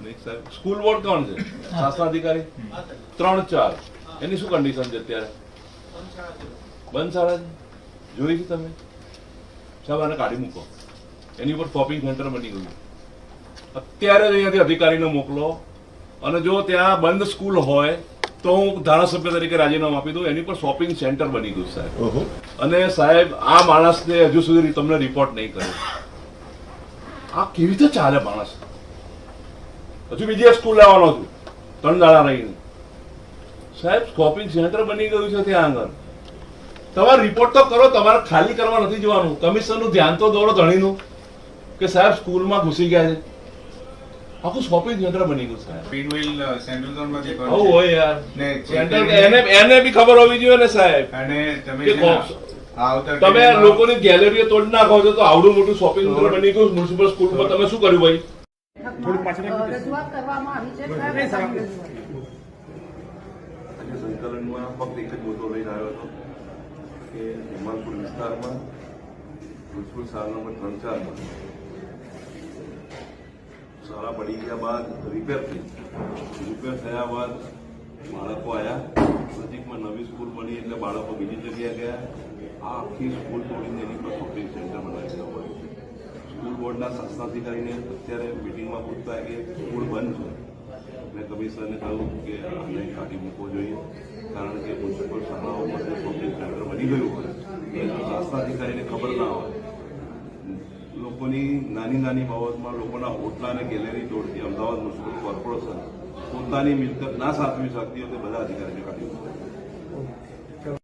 નહીં સાહેબ. School board કોણ છે? શાસનાધિકારી 3-4 એની શું કન્ડિશન છે અત્યારે? બંધ શાળા છે. જોઈ છે તમે સાહેબ? આને કાઢી મૂકો. એની ઉપર શોપિંગ સેન્ટર બની ગયું. અત્યારે જ અહીંયાથી અધિકારીને મોકલો, અને જો ત્યાં બંધ સ્કૂલ હોય તો હું ધારાસભ્ય તરીકે રાજીનામું આપી દઉં. એની પર શોપિંગ સેન્ટર બની ગયું સાહેબ. અને સાહેબ આ માણસને હજુ સુધી તમને રિપોર્ટ નહીં કર્યો. આ કેવી રીતે ચાલે માણસ? હજુ બીજી સ્કૂલ લેવાનો છું 3 દાડા રહીને. સાહેબ શોપિંગ સેન્ટર બની ગયું છે ત્યાં આગળ. તમારે રિપોર્ટ તો કરો. તમારે ખાલી કરવા નથી જવાનું. કમિશનરનું ધ્યાન તો દોરો ધણીનું કે સાહેબ સ્કૂલમાં ઘૂસી ગયા છે. આખું શોપિંગ સેન્ટર બની ગયું સાહેબ. પિનવેલ સેન્ટ્રલ ઝોનમાંથી આવું હોય યાર. ને સેન્ટર એને બી ખબર હોવી જોઈએ ને સાહેબ. અને તમે કે તમે લોકોની ગેલેરીઓ તોડી નાખો છો તો આવડું મોટું શોપિંગ સેન્ટર બની ગયું મ્યુનિસિપલ સ્કૂલમાં. તમે શું કર્યું ભાઈ? રજૂઆત કરવામાં આવી છે. સંકલનમાં ફક્ત એક જ મુદ્દો લઈને આવ્યો હતો કે હિમાલપુર વિસ્તારમાં મ્યુનિસિપલ શાળા નંબર 3-4માં શાળા પડી ગયા બાદ રિપેર થયા બાદ બાળકો આવ્યા. નજીકમાં નવી સ્કૂલ બની એટલે બાળકો બીજી જગ્યાએ ગયા. આ આખી સ્કૂલ તોડીને એની પર શોપિંગ સેન્ટર બનાવી હોય. સ્કૂલ બોર્ડના શાસનાધિકારીને અત્યારે મિટિંગમાં પૂછતા કે સ્કૂલ બંધ છે. મેં કમિશનરને કહ્યું કે આને કાઢી મૂકવો જોઈએ, કારણ કે મ્યુનિસિપલ શાળાઓ પાસે શોપિંગ સેન્ટર બની ગયું હોય એટલે શાસનાધિકારીને ખબર ના હોય. લોકોની નાની બાબતમાં લોકોના હોટલા અને ગેલેરી તોડતી અમદાવાદ મ્યુનિસિપલ કોર્પોરેશન પોતાની મિલકત ના સાચવી શકતી હોય તે બધા અધિકારીને કાઢી મૂકે.